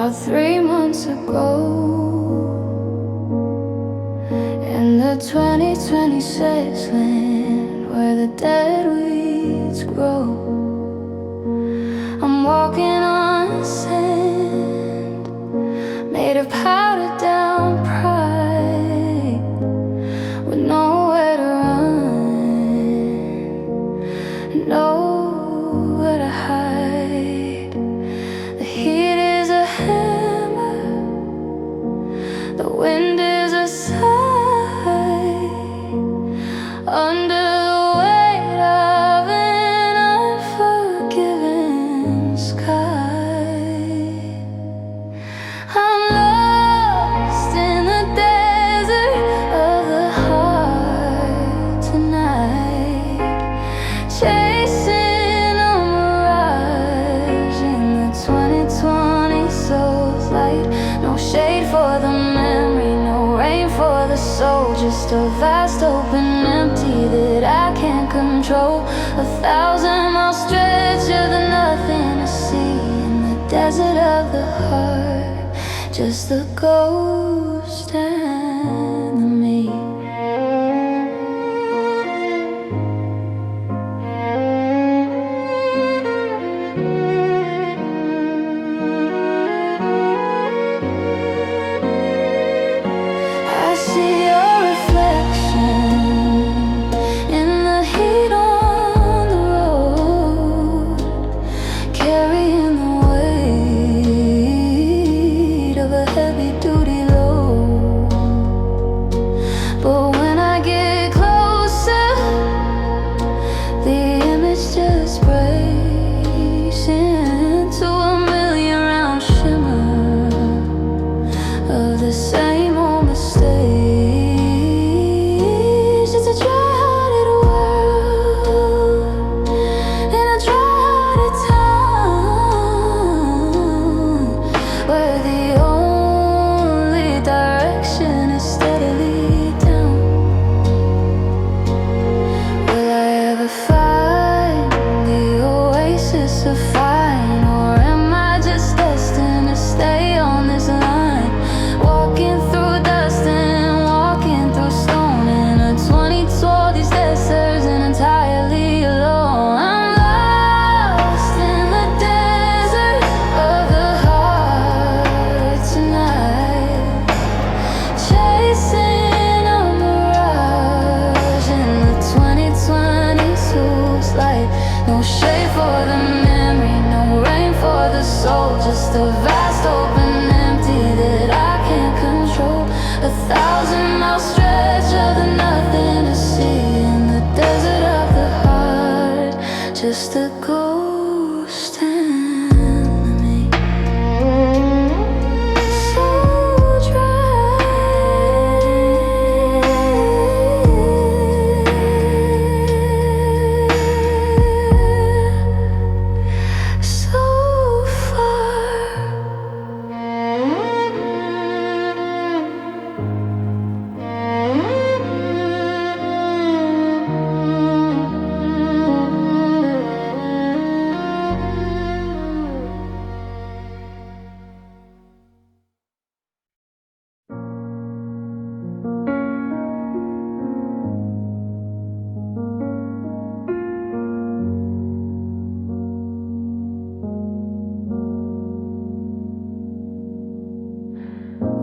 about 3 months ago, in the 2026 land where the dead weeds grow. I'm walking on sand made of powdered down pride, with nowhere to run, nowhere to hide. The heat is a hammer, the wind is a sigh, under the weight of an unforgiving sky. I'm lost in the desert of the heart tonight, chasing a mirage in the 2020 soul's light. No shade for the memory, no rain for the soul, just a vast open empty that I can't control. 1,000-mile stretch of the nothing to see in the desert of the heart, just the ghost and the me. I see your reflection in the heat on the road, carrying the weight of a heavy-duty load. But when I get closer, the image just breaks into a million-round shimmer of the same old mistakes. It's a dry-hearted world in a dry-hearted town, where the only direction is steadily down. Will I ever find the oasis of fine, or am I just destined to stay on this line, walking through dust and walking through stone in a 2012? These deserts and entirely alone. I'm lost in the desert of the heart tonight, chasing a mirage in the 2020 soul's light. No shade for the memory, no rain for the soul, just a vast open empty that I can't control. 1,000-mile stretch of the nothing to see in the desert of the heart, just a ghost and me. So dry, so far.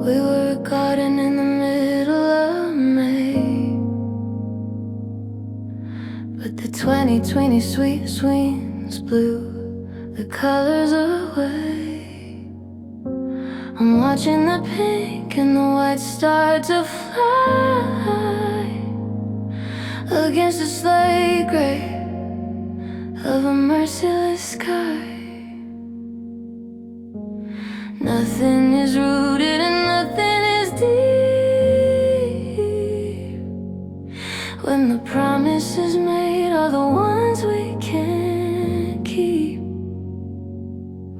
We were a garden in the middle of May, but the 2020 sweet winds blew the colors away. I'm watching the pink and the white start to fly against the slate gray of a merciless sky. Nothing is rooted and nothing is deep when the promises made are the ones we can't keep.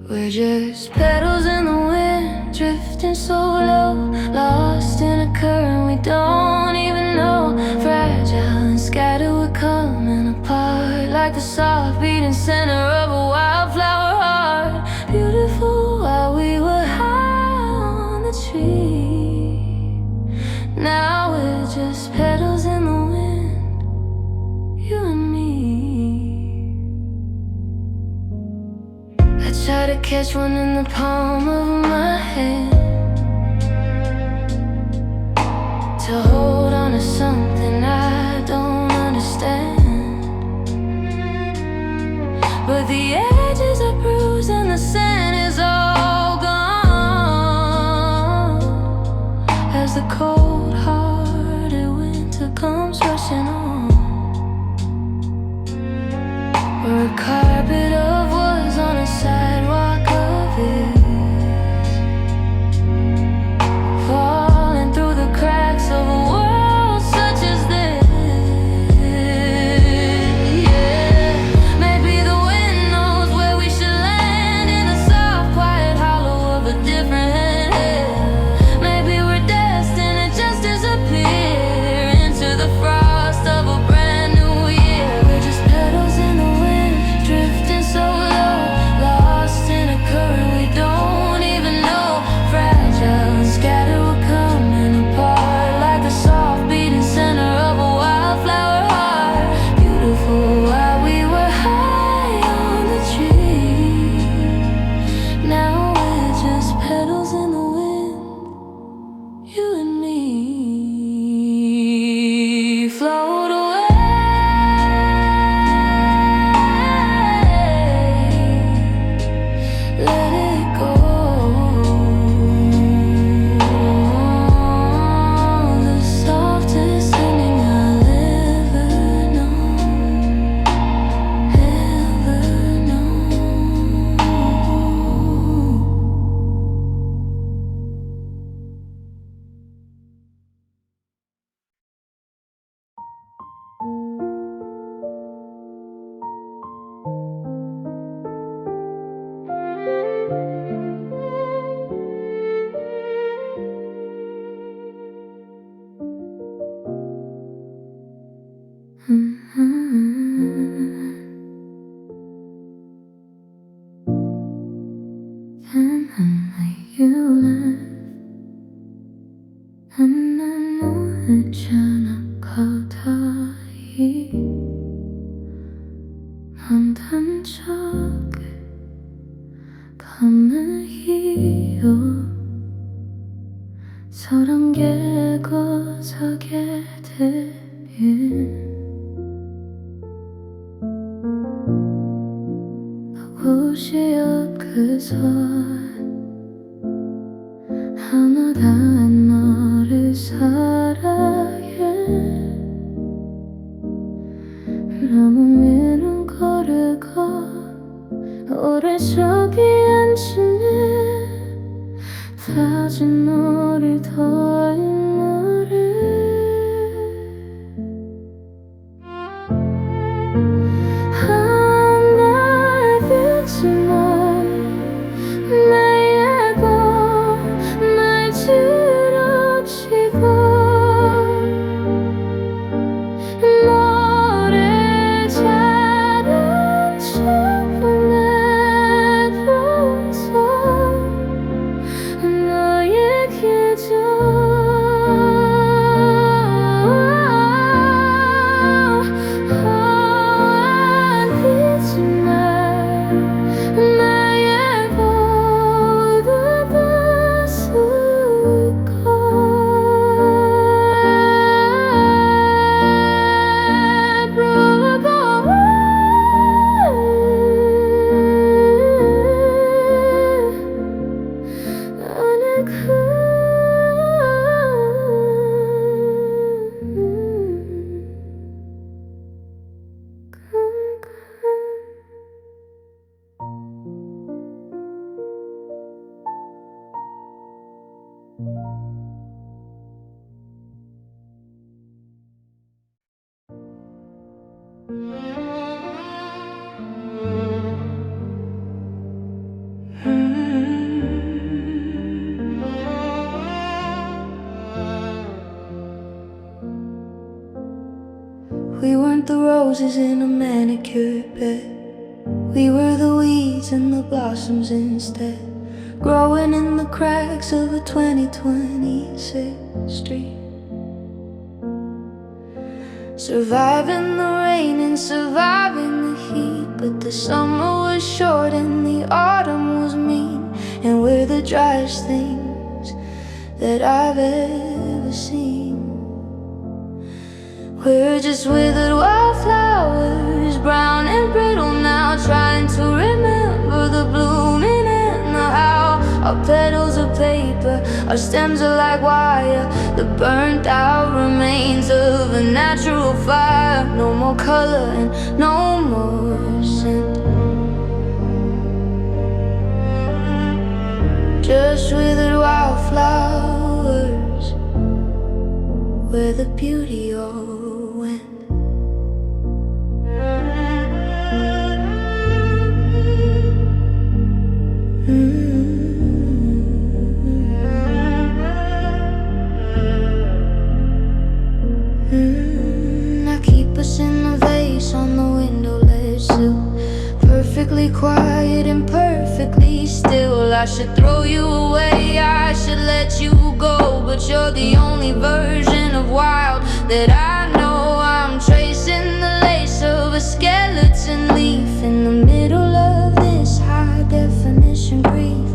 We're just petals in the wind, drifting so low, lost in a current we don't even know. Fragile and scattered, we're coming apart like the soft beating center of a wildflower heart. Beautiful while we were high. Try to catch one in the palm of my hand, to hold on to something I don't understand. But the edges are bruised and the sand is all gone, as the cold-hearted winter comes rushing on. We're a carpet of woods on a sidewalk of his, falling through the cracks of a world such as this. Yeah, maybe the wind knows where we should land, in the soft, quiet hollow of a different head. Maybe we're destined to just disappear into the frost of a brand new year. We're just petals in the wind, drifting so low, lost in a current we don't even know. Fragile and scattered, we're coming apart, like the soft beating center of a wildflower heart. Beautiful while we were high on the tree, now we're just petals in the wind, you and me. Float away, let it go. The softest ending I'll ever know, ever know. And you left, and I know 했잖아 가다이. 넌 단적에 밤을 이어 서른 개고서게 되면 옷이 엊그선 하나다 너를 사랑해. 너무 미는 거리가 오래 저기 앉으네. 다진 우리 더이 노래. 하나의 빛이 나에게 날 지러치고 노래 잘한 척 보내줘서 너의 계절 아니지 말 나의 모두 봤을까. We weren't the roses in a manicured bed. We were the weeds and the blossoms instead, growing in the cracks of a 2026 street. Surviving the rain and surviving the heat, but the summer was was short and the autumn was mean, and we're the driest things that I've ever seen. We're just withered wildflowers, brown and brittle now, trying to remember the blooming and the how. Our petals are paper, our stems are like wire, the burnt out remains of a natural fire. No more color and no more scent, just withered wildflowers, where the beauty all went. I keep us in the vase on the window ledge, perfectly quiet and perfectly still. I should throw you away, I should let you go, but you're the only version of wild that I know. I'm tracing the lace of a skeleton leaf in the middle of this high definition grief.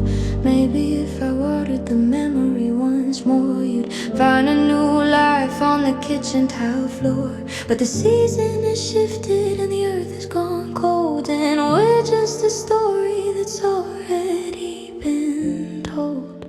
Maybe if I watered the memory once more, you'd find a new life on the kitchen tile floor. But the season has shifted and the earth has gone cold, and we're just a story that's already been told.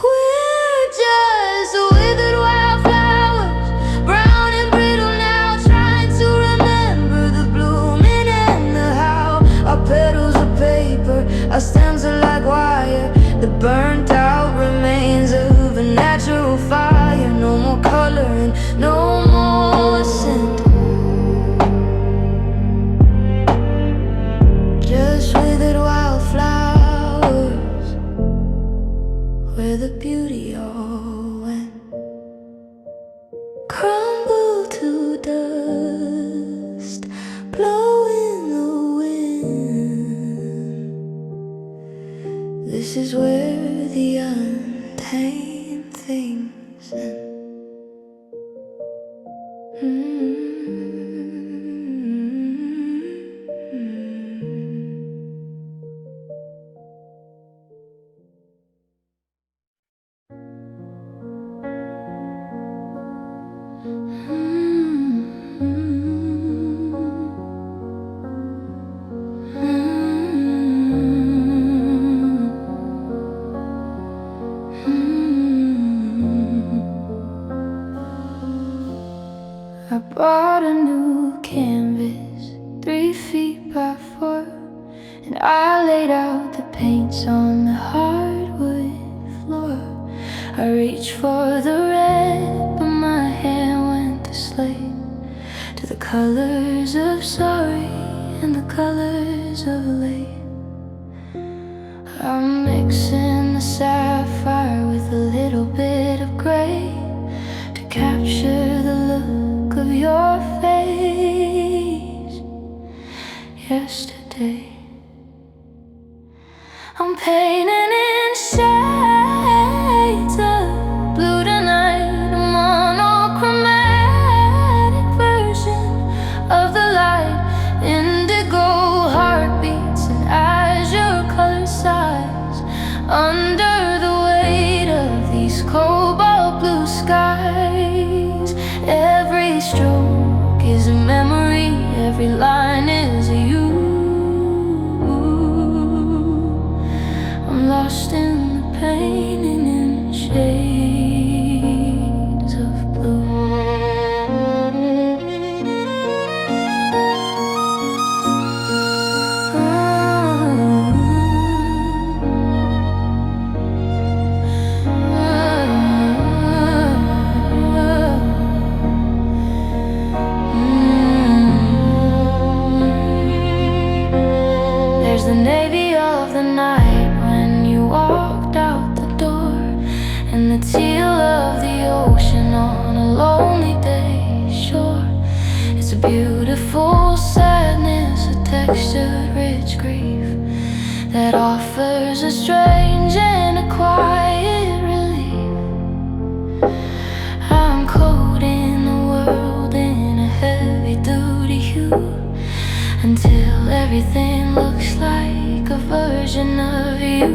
We're just withered wildflowers, brown and brittle now, trying to remember the blooming and the how. Our petals are paper, our stems are like wire, the burnt out remains of a natural fire. No more color and no more scent, just withered wildflowers, where the beauty all went. Crumble to dust, blow in the wind. This is where the untamed things end. I bought a new canvas, 3 feet by 4, and I laid out the paints on the hardwood floor. I reached for the red, but my hand went to slate, to the colors of sorry and the colors of late. I'm mixing the sapphire with a little bit of gray to capture the look of your face. Yesterday, I'm painting in shades of blue tonight, a monochromatic version of the light, indigo heartbeats and azure color sighs under the weight of these cobalt blue skies. Every stroke is a memory, every line is a you. I'm lost in the painting in shades of blue. There's the navy of the night when you walked out the door, and the teal of the ocean on a lonely day shore. It's a beautiful sadness, a textured rich grief that offers a strange and a quiet relief. I'm coding the world in a heavy dew, until everything looks like a version of you.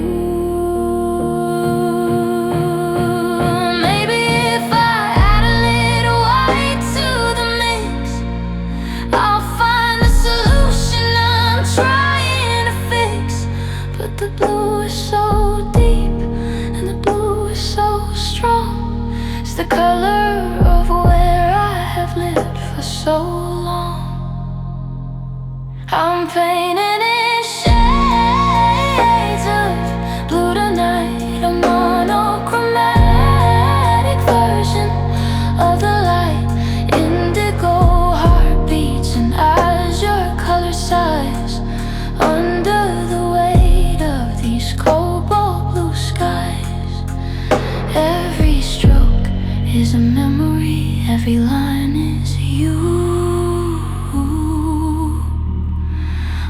Maybe if I add a little white to the mix, I'll find the solution I'm trying to fix. But the blue is so deep and the blue is so strong. It's the color of where I have lived for so long. I'm painting in shades of blue tonight, a monochromatic version of the light. Indigo heartbeats and azure color size under the weight of these cobalt blue skies. Every stroke is a memory, every line is you.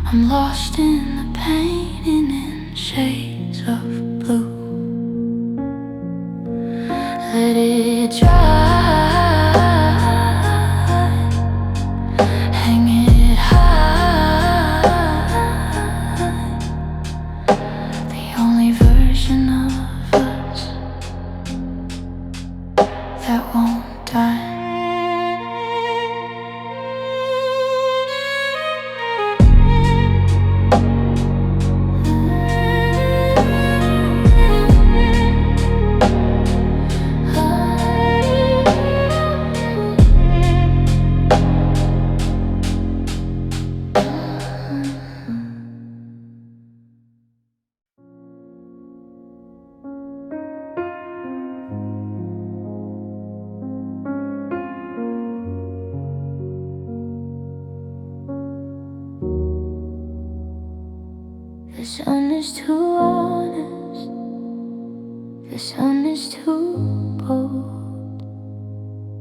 I'm lost in the painting in shades of blue. Let it dry, hang it high. The only version of us that won't die. The sun is too honest, the sun is too bold,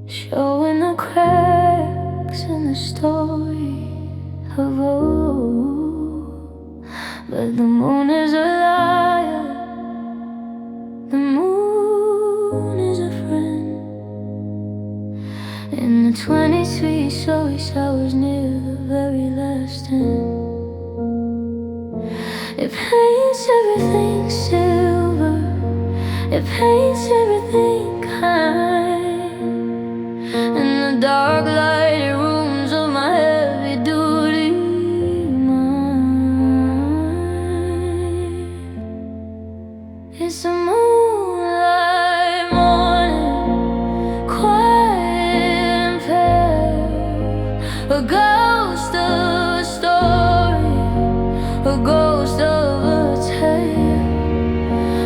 showing the cracks in the story of old. But the moon is a liar, the moon is a friend. In the 23 stories I was near the very last end. It paints everything silver, it paints everything kind. In the dark lighted rooms of my heavy duty mind. It's a moonlight morning, quiet and pale, a ghost of a story, a ghost of a tale.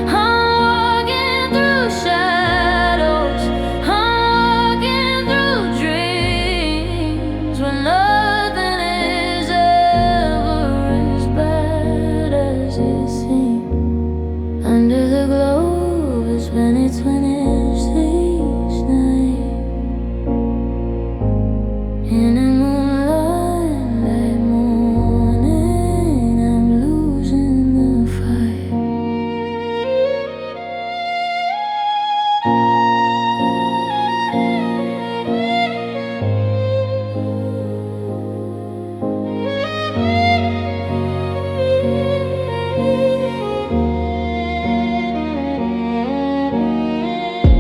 I'm walking through shadows, I'm walking through dreams where nothing is ever as bad as it seems. Under the globe is when it's sleeps night. In a moonlight morning, I'm losing the fight.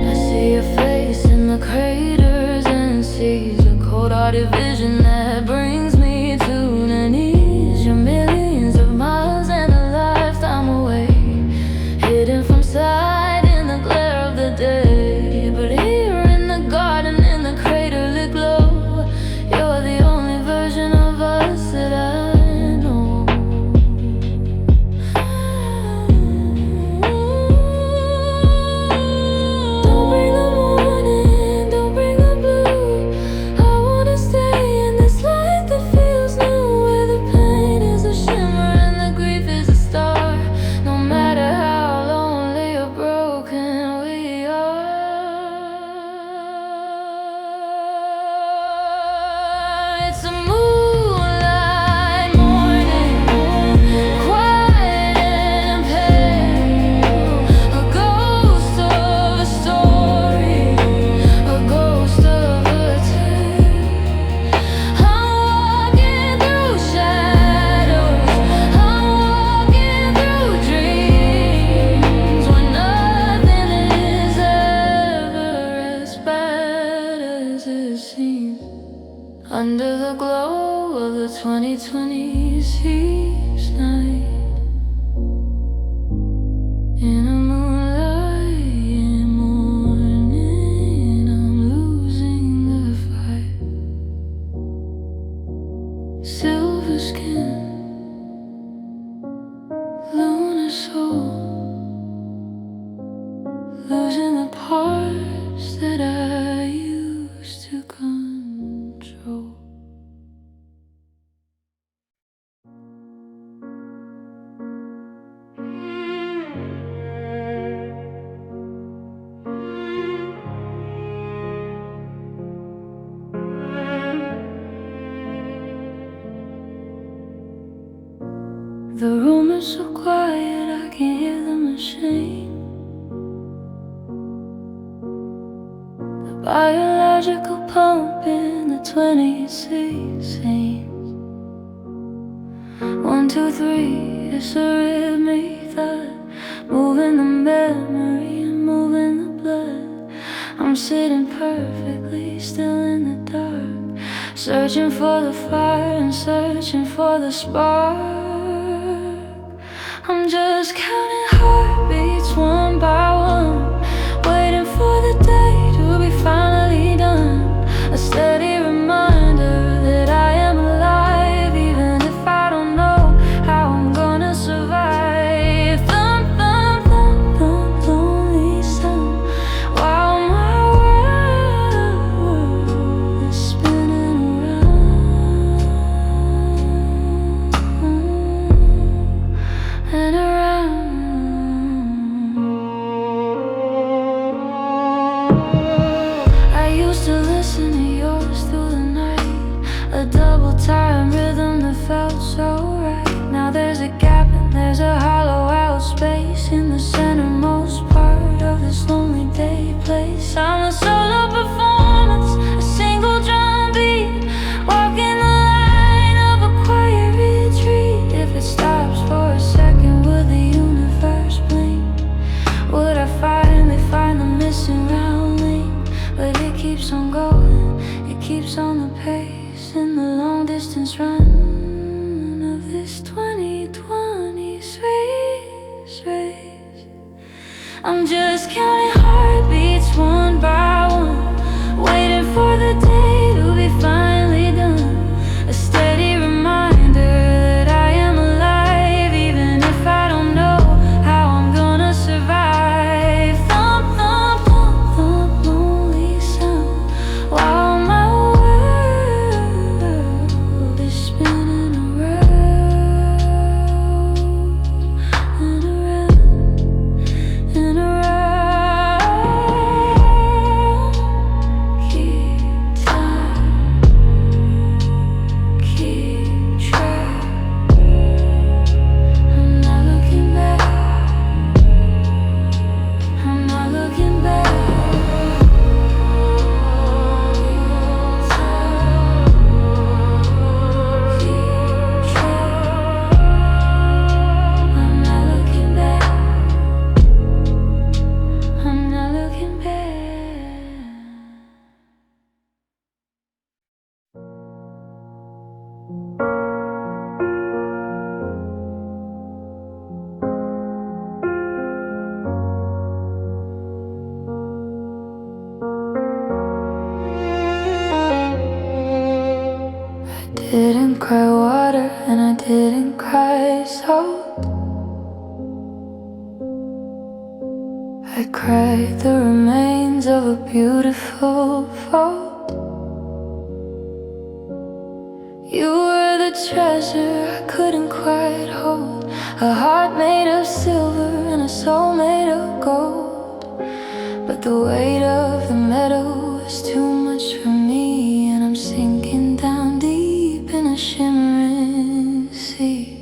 I see your face in the craters and seas, a cold-hearted vision that brings me to the knees. You're millions of miles and a lifetime away, hidden from sight in the glare of the day. But here in the garden, in the crater-lit glow, you're the only version of us that I know. Don't bring the morning, don't bring the blue. I wanna stay in this light that glow of the 2020s Eve's night. In a moonlight morning, I'm losing the fight. Silver skin, lunar soul, losing the parts that I used to control. The room is so quiet, I can hear the machine. The biological pump in the 26 scenes. 1, 2, 3, it's a rhythmic thought, moving the memory and moving the blood. I'm sitting perfectly still in the dark, searching for the fire and searching for the spark. I'm just counting heartbeats one by one, waiting for the day to be finally done. A steady reminder that I am alive, even if I don't know how I'm gonna survive. Thump, thump, thump, thump, lonely sun, while my world is spinning around and around. I used to listen to yours through the night, a double time rhythm that felt so right. Now there's a gap and there's a hollow out space in the centermost part of this lonely day place. I'm a solo performance, a single drum beat, walking the line of a quiet retreat. If it stops for a second, would the universe blink? Would I finally find the missing round link? But it keeps on going, it keeps on the pace in the long distance run of this 2020 space race. I'm just counting heartbeats one by one, waiting for the day to be finally done. A steady reminder that I am alive, even if I don't know how I'm gonna survive. Thump, thump, thump, thump, lonely sound, while my world is spinning around and around and around. Keep time, keep track. I'm not looking back, I'm not looking back. Keep track. I'm not looking back, I'm not looking back. I didn't cry water and I didn't cry salt. I cried the remains of a beautiful fault. You were the treasure I couldn't quite hold, a heart made of silver and a soul made of gold. But the weight of the metal is too much for me, and I'm sinking down deep in a shimmering sea.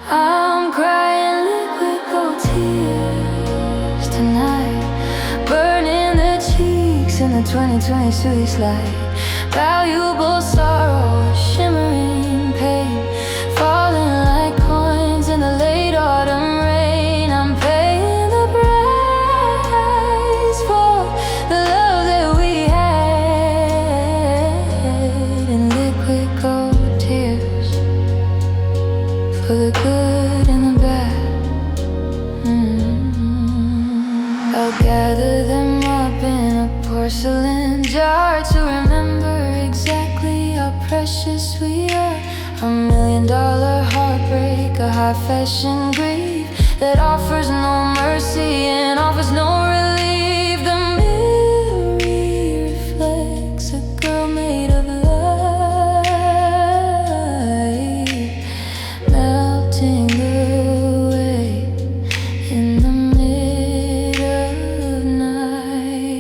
I'm crying liquid gold tears tonight, burning the cheeks in the 2020 sweet light. Valuable sorrow, shimmering pain, falling like coins in the late autumn rain. I'm paying the price for the love that we had and lived. precious we are. $1 million heartbreak, a high fashion grief that offers no mercy and offers no relief. The mirror reflects a girl made of light, melting away in the mid of night.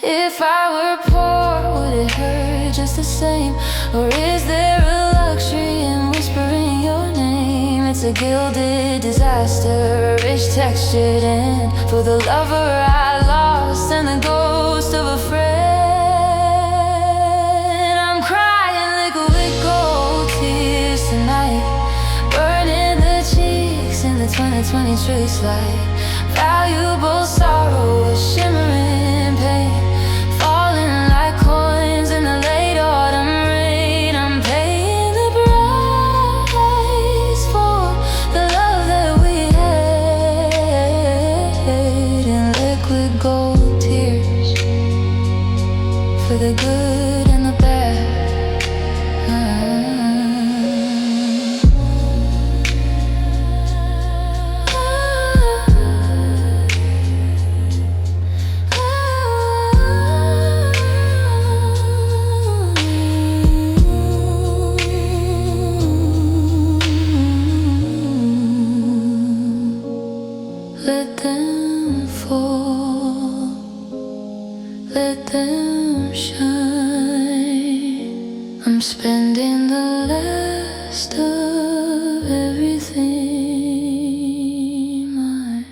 If I were poor, would it hurt just the same? Or is there a luxury in whispering your name? It's a gilded disaster, a rich textured end for the lover I lost and the ghost of a friend. I'm crying liquid gold tears tonight, burning the cheeks in the 2020 streets light. Valuable sorrow, a shimmering pain, falling like coins in the late autumn rain. I'm paying the price for the love that we had, in liquid gold tears for the good and the bad. Let them fall, let them shine. I'm spending the last of everything mine.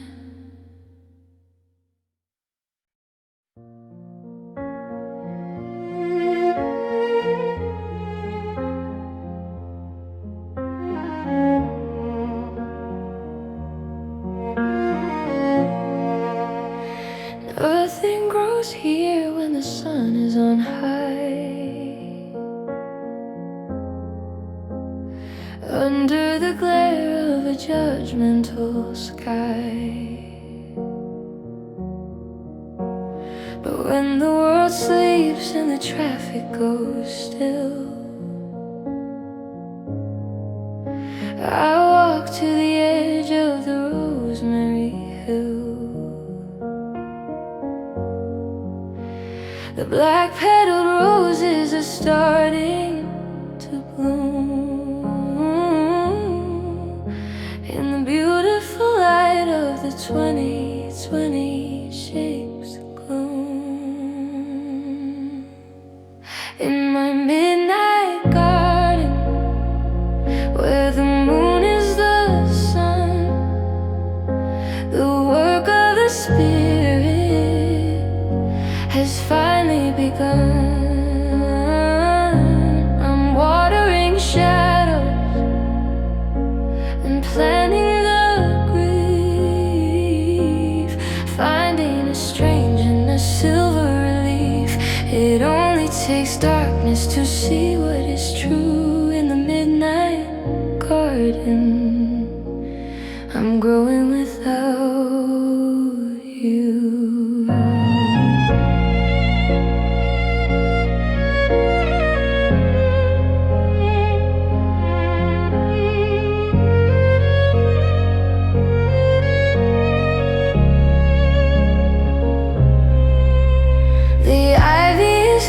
Nothing grows here when the sun is on high, under the glare of a judgmental sky. But when the world sleeps and the traffic goes still, I walk to the edge of the rosemary hill. The black-petaled roses are starting to bloom in the beautiful light of the 2020 shapes of gloom. In my midnight garden, where the moon is the sun, the work of the Spirit has finally begun. I'm watering shadows and planting the grief, finding a strange and a silver relief. It only takes darkness to see what is true in the midnight garden. I'm growing without you.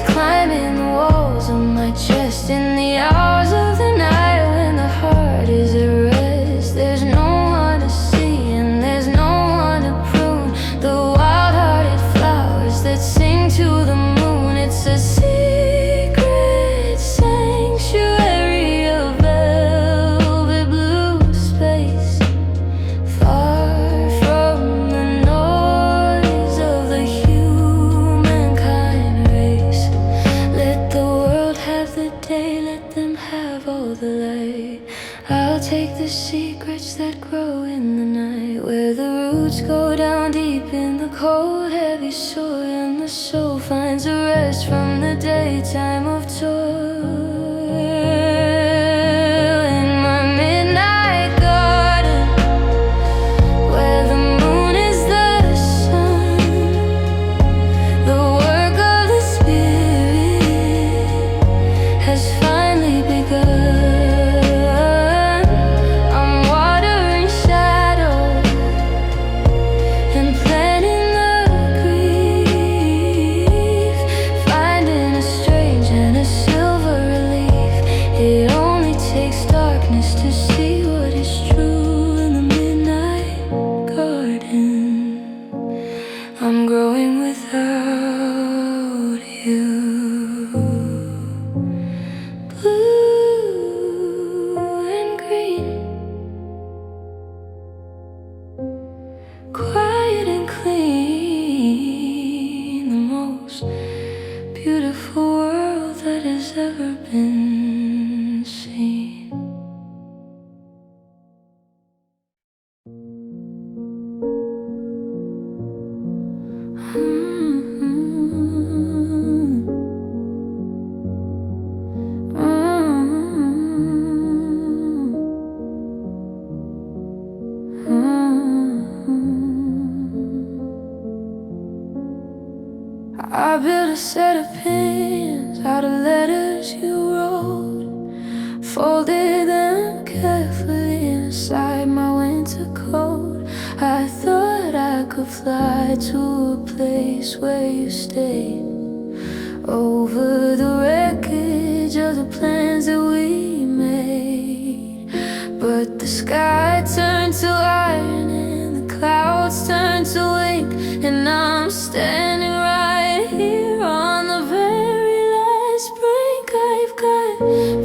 Climbing the walls of my chest in the hours of the night when the heart is at rest. There's no one to see and there's no one to prune the wild-hearted flowers that sing to the moon. It's a secret sanctuary of velvet blue space, far from the noise of the humankind race. Let the world have the day, let them have all the light. I'll take the secrets that grow in the night, where the roots go down deep in the cold, heavy soil, and the soul finds a rest from the daytime of toil. In my midnight garden, where the moon is the sun, the work of the Spirit ever been seen. I built a set of pins out of letters you wrote, folded them carefully inside my winter coat. I thought I could fly to a place where you stayed, over the wreckage of the plans that we made. But the sky turned to iron and the clouds turned to ink, and I'm standing right here on the very last brink. I've got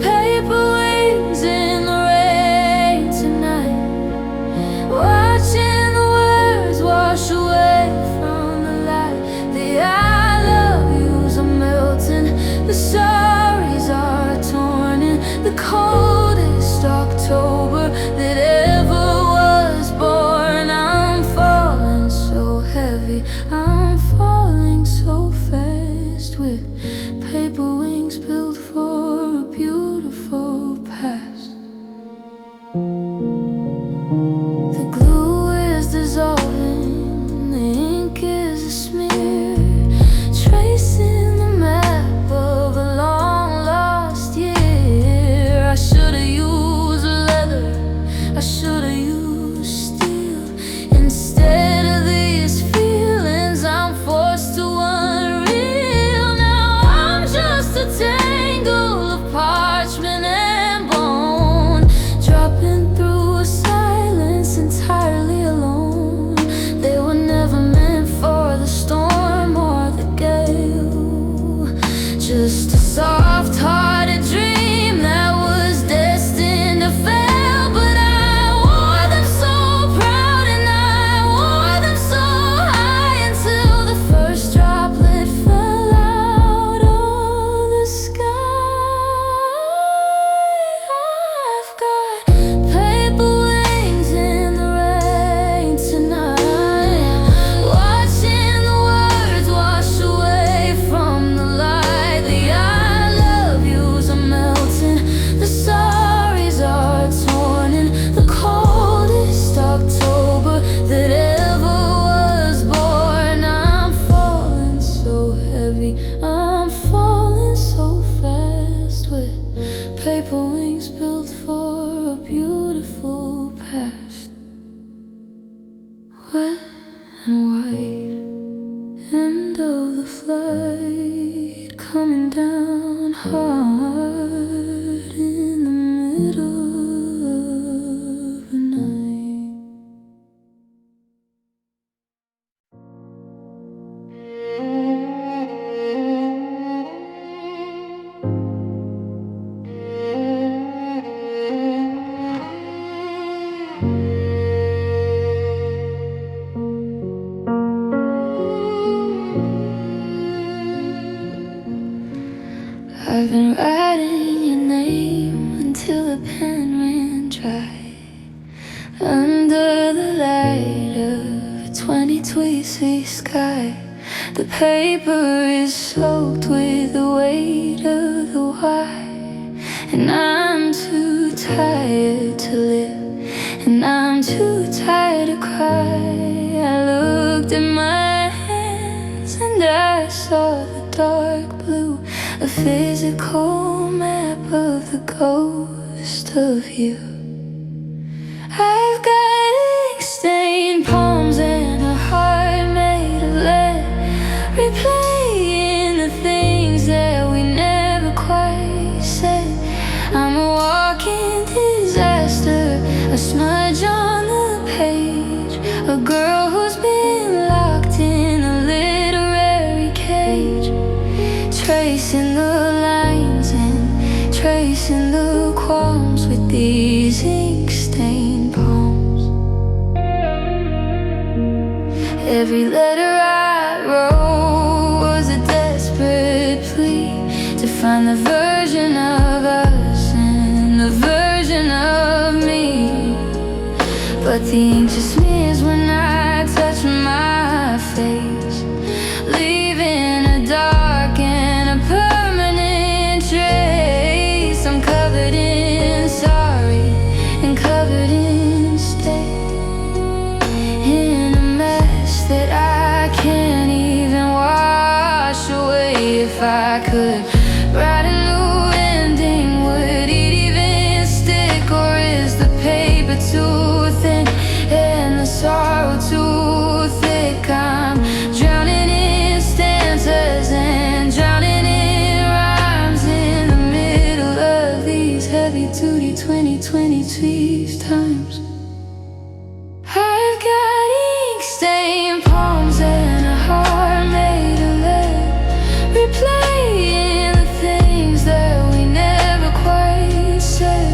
paper wings in the rain tonight, watching the words wash away from the light. The I love yous are melting, the sorries are torn in the coldest October that ever was born. I'm falling so heavy, I'm falling so fast, with paper wings built for a beautiful past. The glue is dissolving, the ink is a smear, tracing the map of a long lost year. I should've used leather, I should've used steel. Instead of these feelings, I'm forced to unreal. Now I'm just a tangle of parchment and bone, dropping through a silence entirely alone. They were never meant for the storm or the gale, just a soft-hearted dream that was destined to fail. But I wore them so proud and I wore them so high, until the first droplet fell out of the sky. I've got paper wings in the rain tonight, watching the words wash away from the light. The I love yous are melting, the sorries are torn in the coldest October that ever was born. I'm falling so heavy, I'm falling so fast, with paper wings built for a beautiful past. Wet and white, end of the flight, coming down hard in the middle of the night. I've been writing your name until the pen ran dry, under the light of a 2020 sky. The paper is soaked with the weight of the why, and I'm too tired to live, and I'm too tired to cry. I looked at my hands and I saw the dark blue, a physical map of the ghost of you. I've got ink-stained palms and a heart made of lead, replaying the things that we never quite said. I'm a walking disaster, a smudge on the page, a girl who's been locked in a literary cage, tracing the lines and tracing the qualms with these ink-stained palms. Every letter I wrote was a desperate plea to find the version version of us and a version of me. But the ink just smears when I touch my face, leaving a dark and a permanent trace. I'm covered in sorry and covered in stain, in a mess that I can't even wash away. If I could write a new ending, would it even stick? Or is the paper too thin and the sorrow too thick? I'm drowning in stanzas and drowning in rhymes in the middle of these heavy-duty 2020 tweezed times. I've got ink-stained palms and a heart made of lead, replaying the things that we never quite said.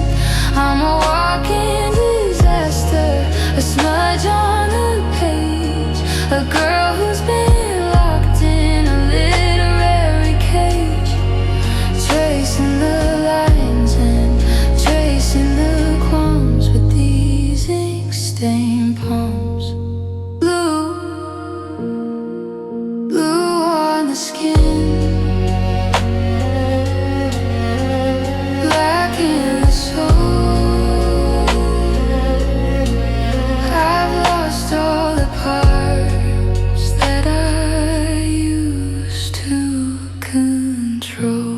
I'm a walking disaster, a smudge on the page, a girl who's been locked in a literary cage, tracing the lines and tracing the qualms with these ink-stained palms. Blue, blue on the skin, black in the soul. I've lost all the parts that I used to control.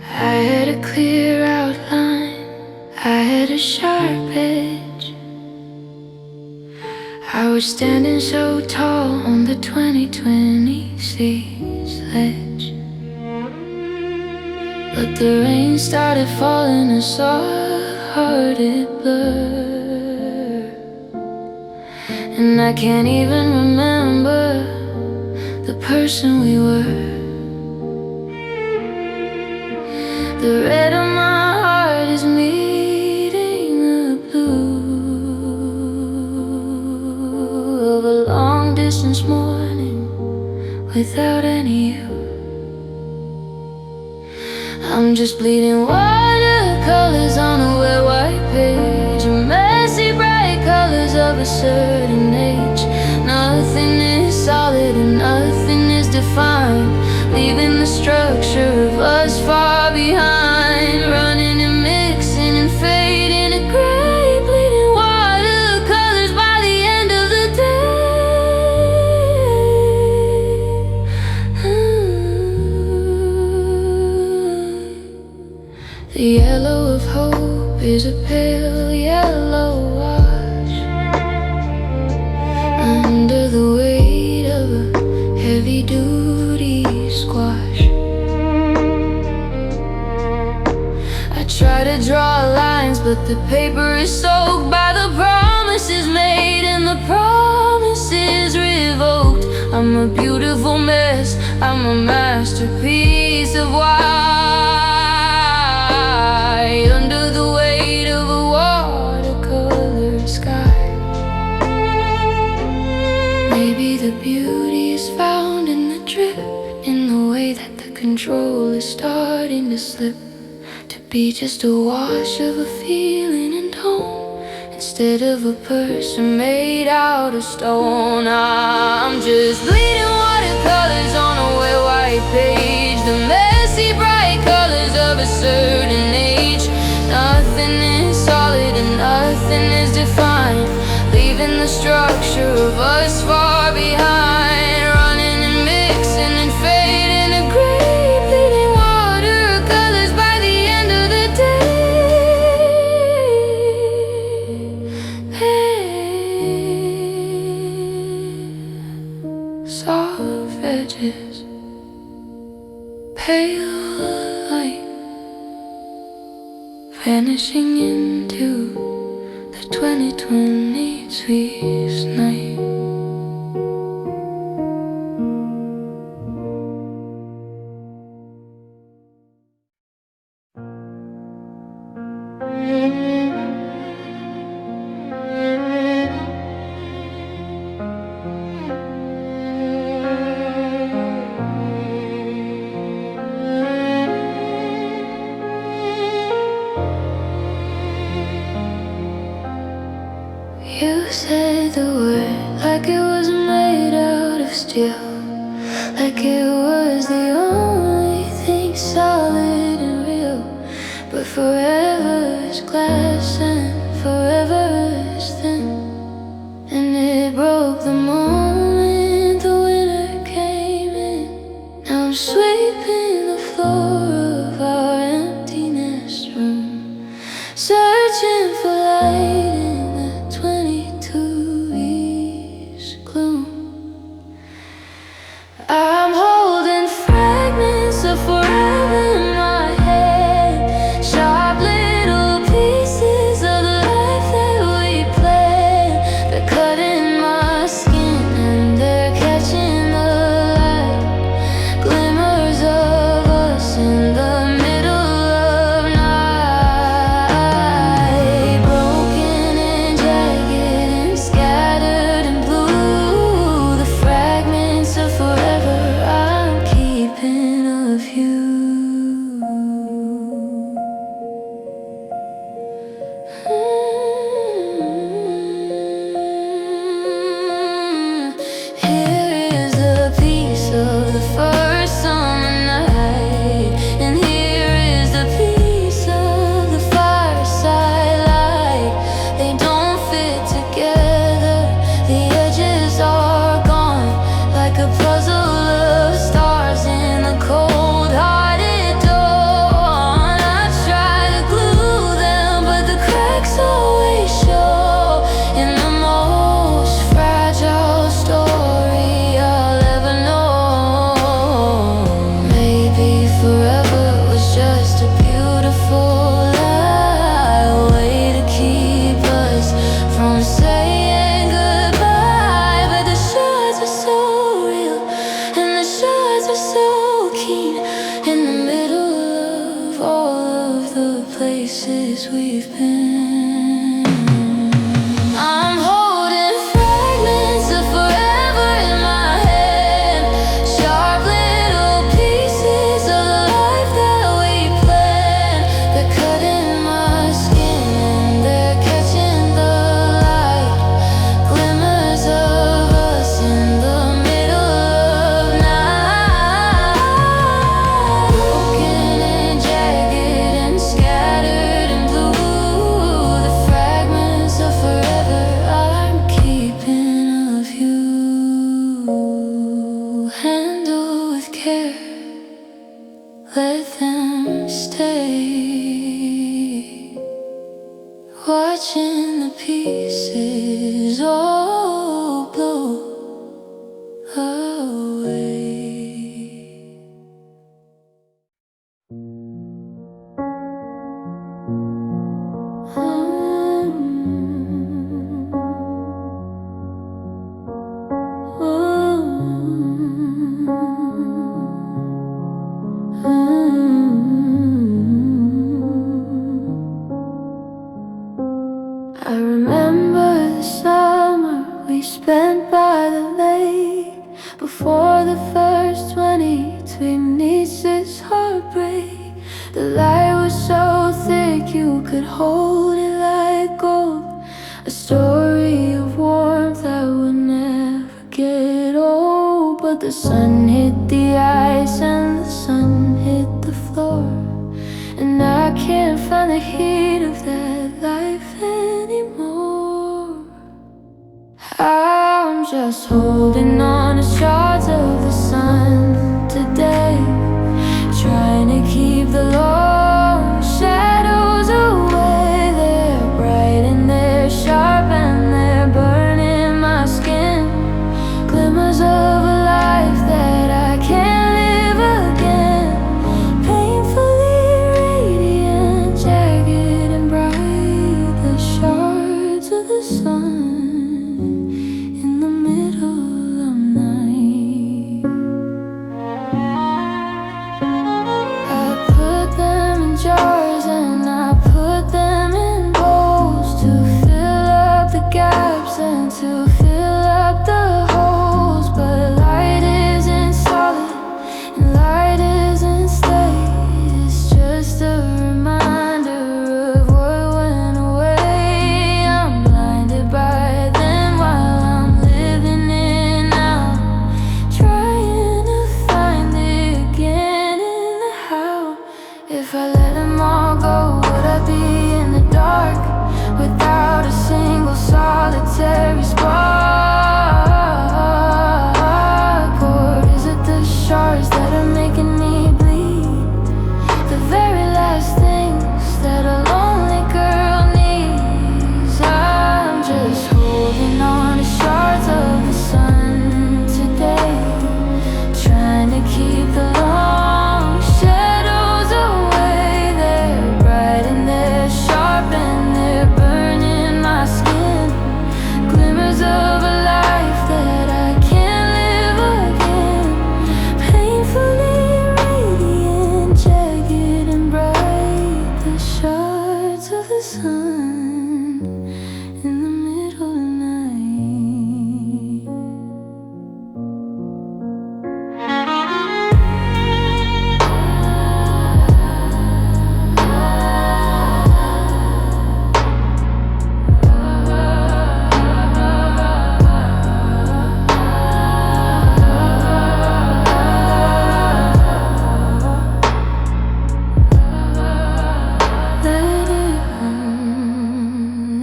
I had a clear outline, I had a sharp edge. I was standing so tall on the 2020 sledge, but the rain started falling, a soft-hearted blur, and I can't even remember the person we were. The red of my heart is meeting the blue of a long-distance morning without any you. I'm just bleeding watercolors on a wet white page, messy bright colors of a certain age. Nothing is solid and nothing is defined, leaving the structure of us far behind, running and mixing and fading to gray, bleeding watercolors by the end of the day. The yellow of hope is a pale yellow wash under the weight of a heavy-duty squash. I try to draw lines, but the paper is soaked by the promises made and the promises revoked. I'm a beautiful mess, I'm a masterpiece of why, under the weight of a watercolor sky. Maybe the beauty is found in the drip, in the way that the control is starting to slip, to be just a wash of a feeling and tone, instead of a person made out of stone. I'm just bleeding watercolors on a wet white page, the messy bright colors of a certain age. Nothing is solid and nothing is defined, leaving the structure of us far behind, running and mixing and fading to gray, bleeding watercolors by the end of the day. Soft edges, pale light, vanishing into the 2020 sweet night. You said the word like it was made out of steel, like it was the only thing solid and real. But forever is glass and forever is thin, and it broke the moment the winter came in. Now I'm sweeping the floor of our empty nest room, searching for light in the 22 east gloom. I'm holding fragments of forever in my head, sharp little pieces of the life that we planned. They're cutting my skin and they're catching the light, glimmers of us in the middle of night, broken and jagged and scattered and blue, the fragments of forever I'm keeping of you. Here is a piece of the first summer night, and here is a piece of the fireside light. They don't fit together, the edges are gone, like a puzzle of stars in the cold-hearted dawn. I try to glue them, but the cracks always show in the most fragile story I'll ever know. Maybe forever was just a beautiful lie, a way to keep us from saying goodbye. But the shards are so real, and the shards are so keen, in the middle of all of the places we've been. I'm holding fragments of forever in my hand, sharp little pieces of the life that we planned. They're cutting my skin and they're catching the light, glimmers of us in the middle of night, broken and jagged and scattered and blue, the fragments of forever I'm keeping of you. Handle with care, let them stay, watching the pieces all blow away. I remember the summer we spent by the lake, before the first 23 minutes this heartbreak. The light was so thick you could hold it like gold, a story of warmth that would never get old. But the sun hit the ice and the sun hit the floor, and I can't find the heat of that life anymore. I'm just holding on to shards of the sun today, trying to keep the long shadows away. They're bright and they're sharp and they're burning my skin, glimmers of a life that I can't live momentary spark? Or is it the shards that are making me bleed? The very last things that a lonely girl needs. I'm just holding on to shards of the sun today, trying to keep the long shadows away. They're bright and they're sharp and they're burning my skin. Glimmers of a life that I can't live again. Painfully radiant, jagged and bright, the shards of the sun in the middle of the night.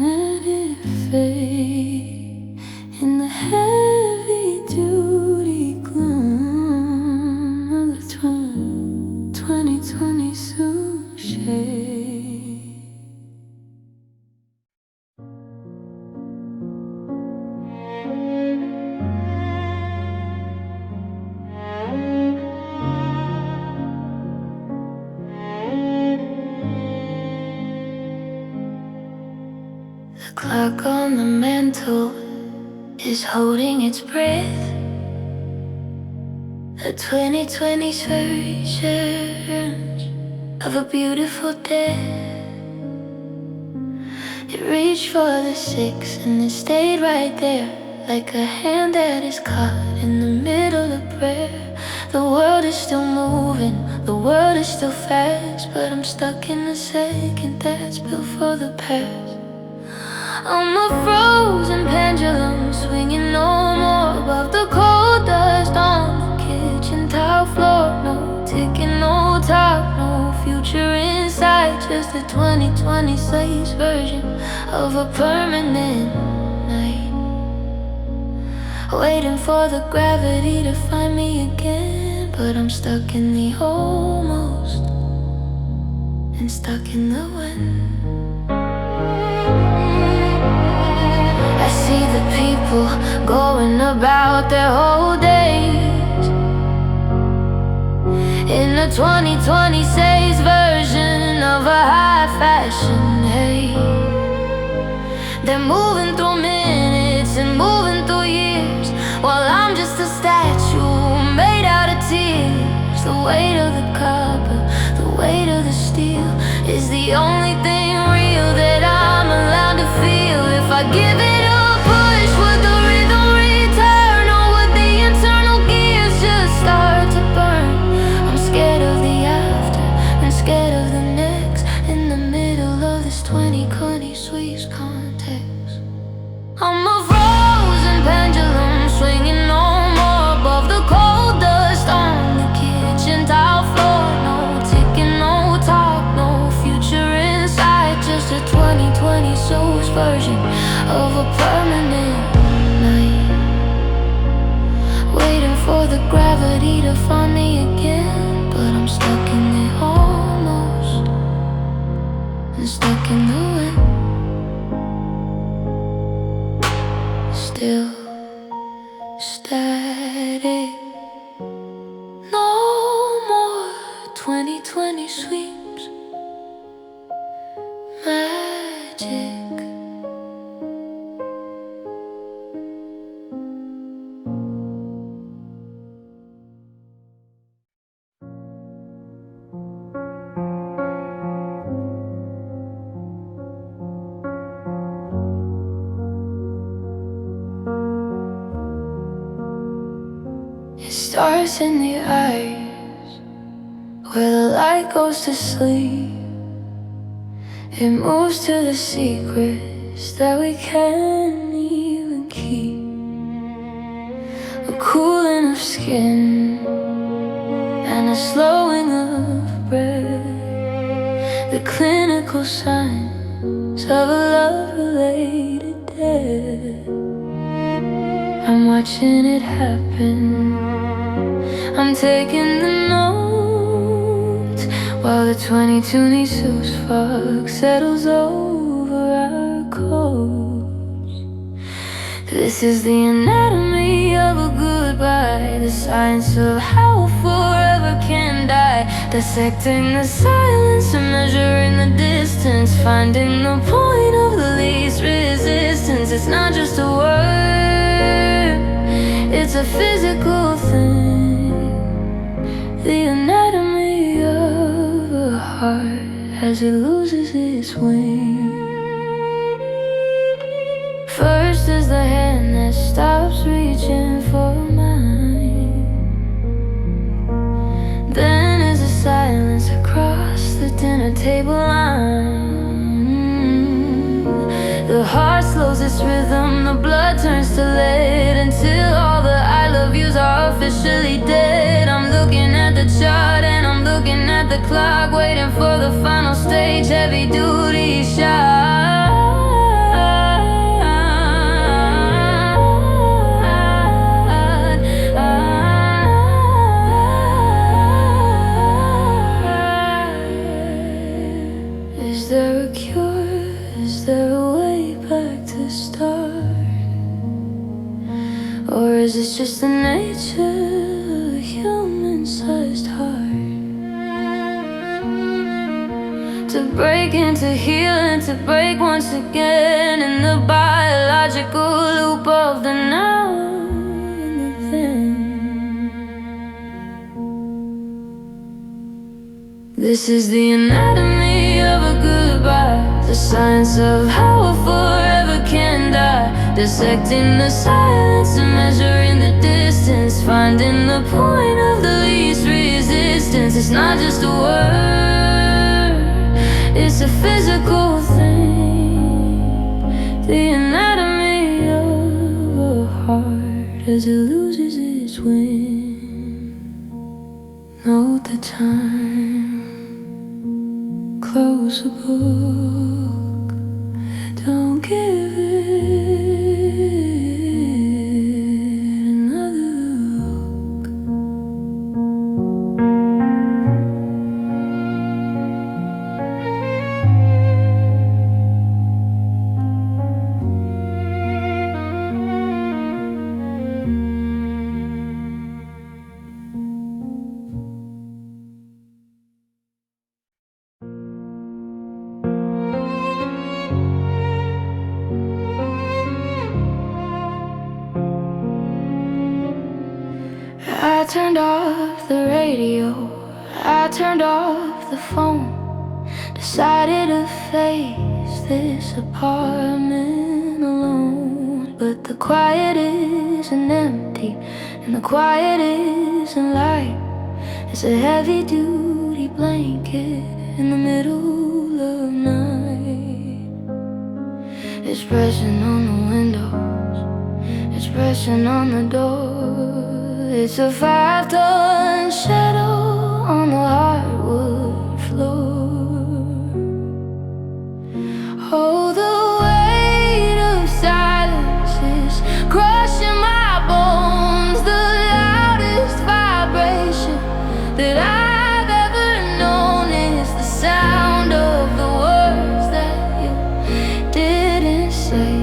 Let it fade in the heavy-duty gloom of the 2020 shade. The clock on the mantle is holding its breath. The 2020's version of a beautiful death. It reached for the 6 and it stayed right there, like a hand that is caught in the middle of prayer. The world is still moving, the world is still fast, but I'm stuck in the second that's built for the past. I'm a frozen pendulum, swinging no more above the cold dust on the kitchen tile floor. No ticking, no top, no future inside, just a 2026 version of a permanent night. Waiting for the gravity to find me again, but I'm stuck in the almost and stuck in the when. I see the people going about their whole days in the 2026 version of a high fashion haze. They're moving through minutes and moving through years, while I'm just a statue made out of tears. The weight of the copper, the weight of the steel is the only thing real that I'm allowed to feel. If I give it a push, would the rhythm return, or would the internal gears just start to burn? I'm scared of the after and scared of the next, in the middle of this 2020 Swiss context. I'm a frozen pendulum, swinging no more above the cold dust on the kitchen tile floor. No ticking, no talk, no future inside, just a 2020 soul's version of a permanent night. Waiting for the gravity to find me again, but I'm stuck in the almost and stuck in the when. Still static, no more 2020 sweeps, magic. It starts in the eyes, where the light goes to sleep. It moves to the secrets that we can't even keep. A cooling of skin and a slowing of breath, the clinical signs of a love-related death. head. I'm watching it happen. I'm taking the notes while the 2020 Zeus fog settles over our coast. This is the anatomy of a goodbye, the science of how forever can die. Dissecting the silence and measuring the distance, finding the point of the least resistance. It's not just a word, it's a physical thing. The anatomy of a heart as it loses its wing. First is the hand that stops reaching for mine. Then is the silence across the dinner table line. The heart slows its rhythm, the blood turns to lead, until all the I love yous are officially dead. I'm looking at the chart and I'm looking at the clock, waiting for the final stage, heavy duty shot. Is there a cure? Is there a way back to start? Or is this just the nature of a human-sized heart? To break and to heal and to break once again, in the biological loop of the now and the then. This is the anatomy of a goodbye, the science of how a forever can die. Dissecting the silence and measuring the distance, finding the point of the least resistance. It's not just a word, it's a physical thing. The anatomy of a heart as it loses its wind. Note the time, close the book, don't give it another look. I turned off the radio, I turned off the phone, decided to face this apartment alone. But the quiet isn't empty, and the quiet isn't light. It's a heavy-duty blanket in the middle of night. It's pressing on the windows, it's pressing on the door. It's a 5-ton shadow on the hardwood floor. Oh, the weight of silence is crushing my bones. The loudest vibration that I've ever known is the sound of the words that you didn't say,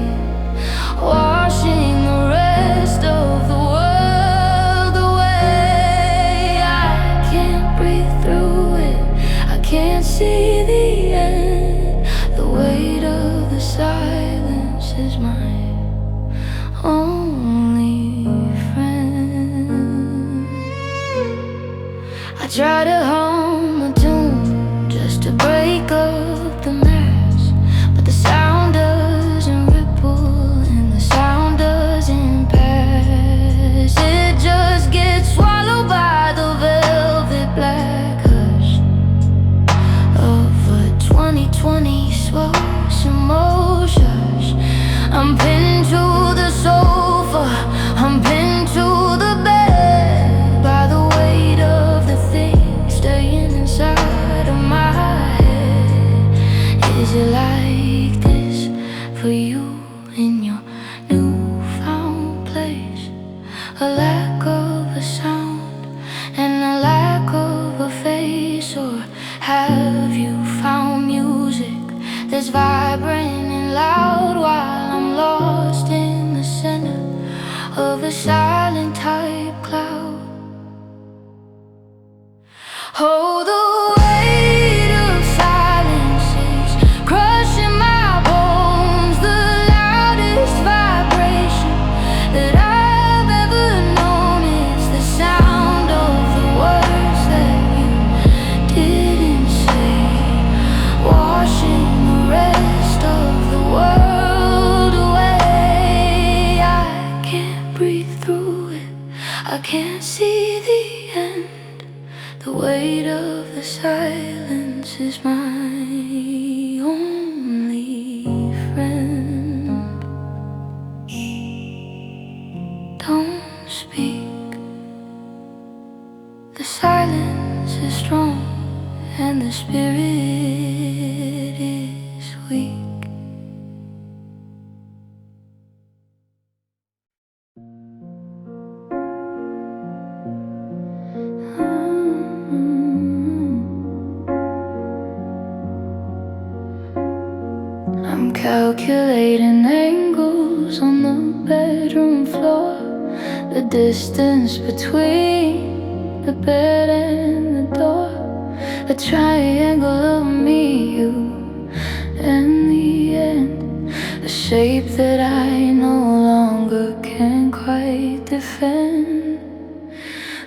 washing the rest of the world. Can't see the end. The weight of the silence is my only friend. I try to hum a tune just to break up the mess, but the sound doesn't ripple and the sound doesn't pass. It just gets swallowed by the velvet black 2020 slow emotions. I'm pinned to the sofa, I'm pinned to the bed by the weight of the things staying inside of my head. Is it like this for you in your the weight of silence is crushing my bones. The loudest vibration that I've ever known is the sound of the words that you didn't say, washing the rest of the world away. I can't breathe through it, I can't see the end. The weight of the silence is my only friend. Don't speak. The silence is strong and the spirit is weak. I'm calculating angles on the bedroom floor, the distance between the bed and the door, a triangle of me, you, and the end, a shape that I no longer can quite defend.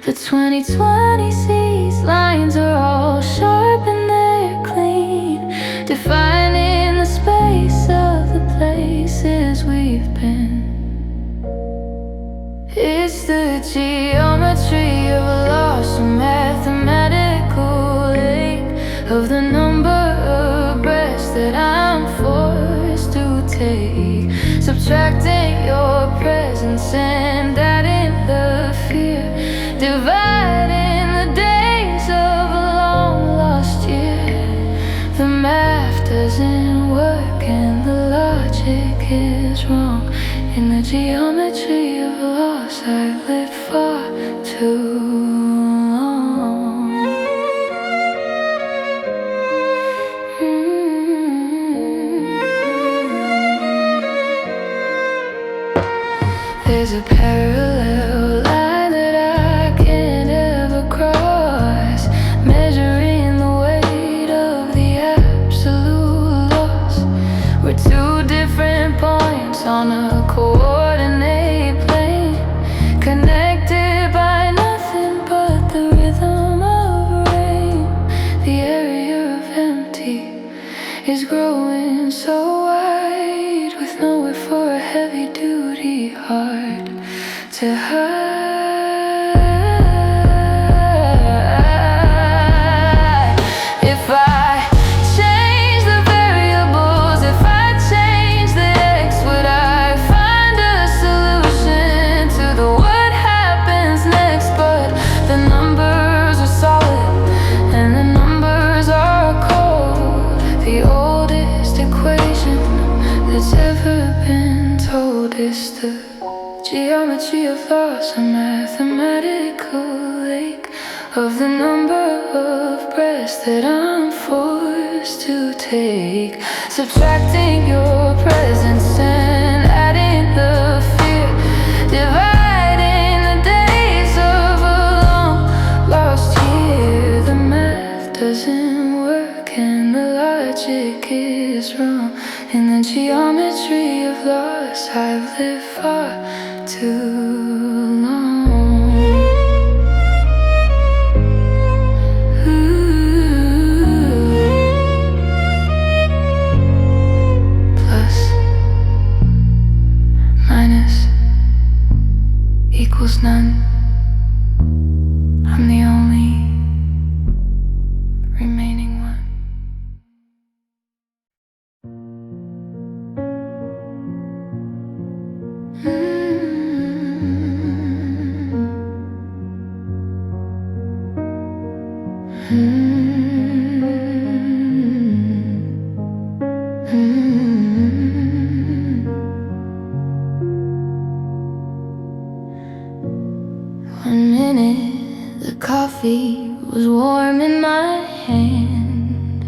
The 2020 seas lines are all sharp and they're clean, defining the space of the places we've been. It's the geometry of a loss, a mathematical ache of the number of breaths that I'm forced to take, subtracting your presence and adding the fear, dividing the days of a long lost year. The math doesn't work and the logic is wrong. In the geometry of loss, I've lived far too long. There's a parallel line that I can't ever cross, measuring the weight of the absolute loss. We're two different points on a coordinate plane, connected by nothing but the rhythm of rain. The area of empty is growing so wide, with nowhere for a heavy-duty heart to hide. If I change the variables, if I change the x, would I find a solution to the what happens next? But the numbers are solid and the numbers are cold, the oldest equation that's ever been told is the geometry of loss, a mathematical ache of the number of breaths that I'm forced to take, subtracting your presence and adding the fear, dividing the days of a long lost year. The math doesn't work and the logic is wrong. In the geometry of loss, I've lived far too long. Plus, minus, equals none. I'm the only remaining one. One minute the coffee was warm in my hand,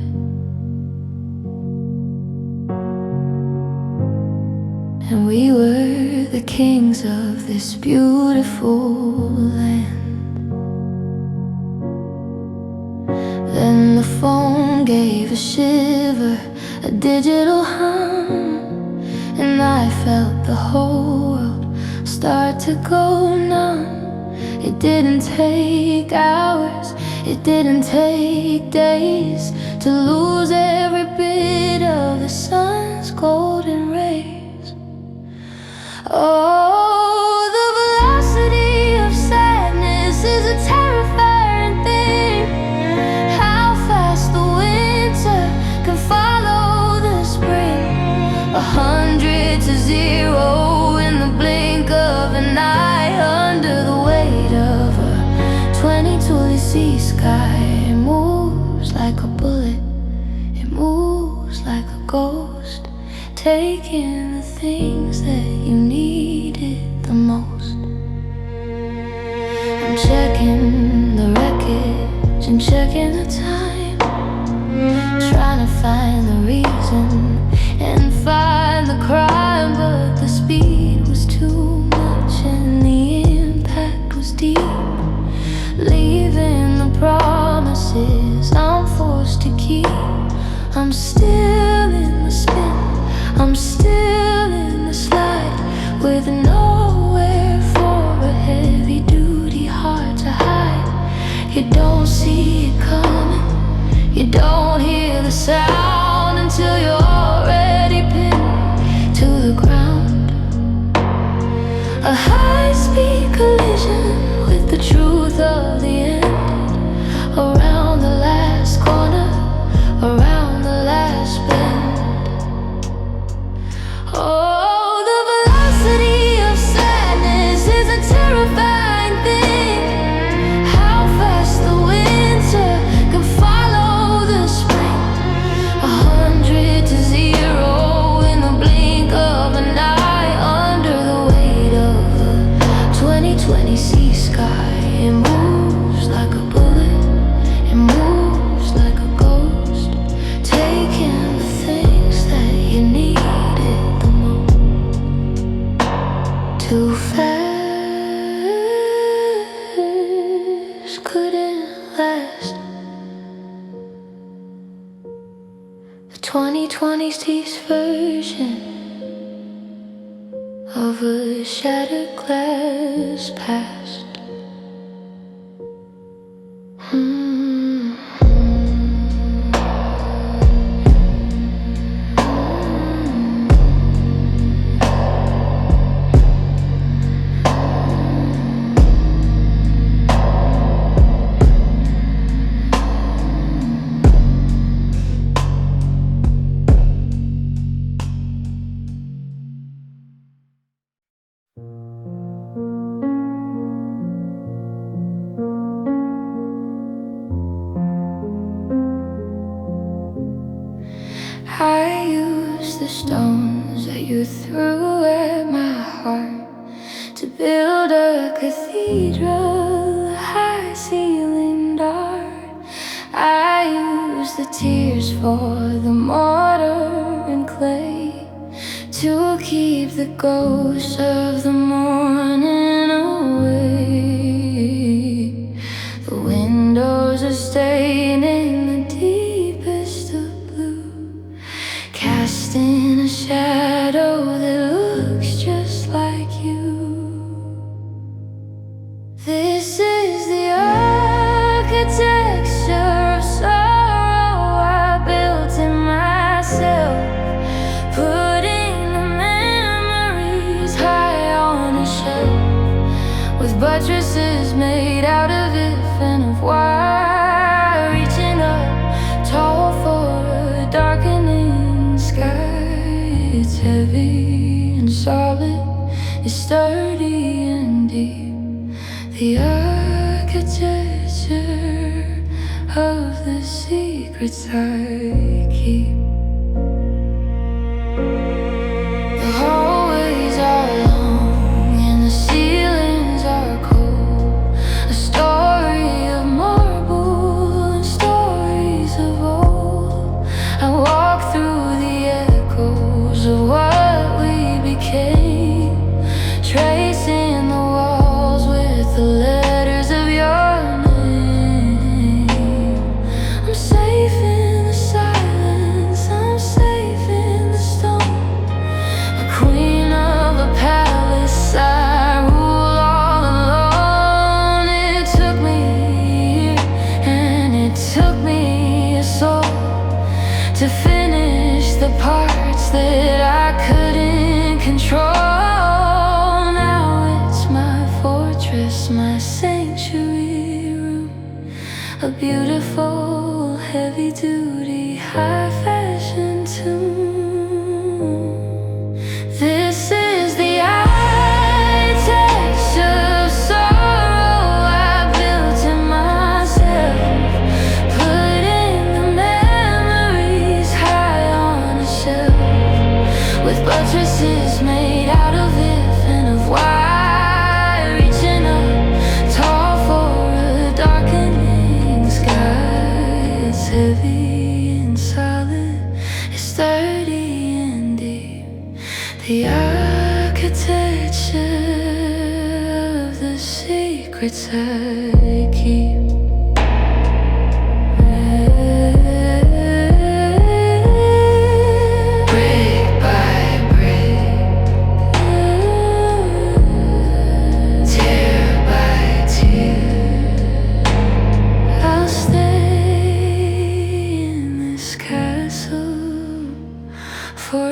and we were the kings of this beautiful land. Then the phone gave a shiver, a digital hum, and I felt the whole world start to go numb. It didn't take hours, it didn't take days to lose every bit of the sun's golden rays. Oh, the velocity of sadness is a terrifying thing. How fast the winter can follow the spring. 100 to 0 in the blink of an eye, under the weight of a 2020 sky. It moves like a bullet, it moves like a ghost, taking the things that you needed the most. I'm checking the wreckage and checking the time, trying to find the reason and find the crime, but the speed was too much and the impact was deep, leaving the promises I'm forced to keep. I'm still in the spin, I'm still in the slide, with nowhere for a heavy-duty heart to hide. You don't see it coming, you don't hear the sound until you're already pinned to the ground. A high-speed collision with the truth of the end, around the last corner, around the last bend. Oh, the velocity of sadness is a terrifying thing. How fast the winter can follow the spring. 100 to 0 in the blink of an eye, under the weight of a 2020 sea sky. It moves like a bullet, it moves like a ghost, taking the things that you needed the most. Too fast, couldn't last. The 2020's version of a shattered glass past. I used the stones that you threw at my heart to build a cathedral, a high-ceilinged art. I used the tears for the mortar and clay to keep the ghosts of the morning away. The windows are stained in the deepest of blue, casting a shadow that looks just like you. This is the architecture of sorrow I built in myself, putting the memories high on a shelf, with buttresses made out of if and of why, reaching up tall for a darkening sky. It's heavy and solid, it's sturdy and deep, the architecture of the secrets I keep. The hallways are long and the ceilings are cold, a story of marble and stories of old. I walk through the echoes of what we became, tracing the walls with the letters of your name. I'm that I couldn't control. Now it's my fortress, my sanctuary room, a beautiful, heavy-duty, high-fashion tomb. This is the architecture of sorrow I built in myself, putting the memories high on a shelf, with buttresses made out of if and of wire, reaching up tall for a darkening sky. It's heavy and solid, it's sturdy and deep, the architecture of the secrets I keep. Brick by brick, tear by tear, I'll stay in this castle for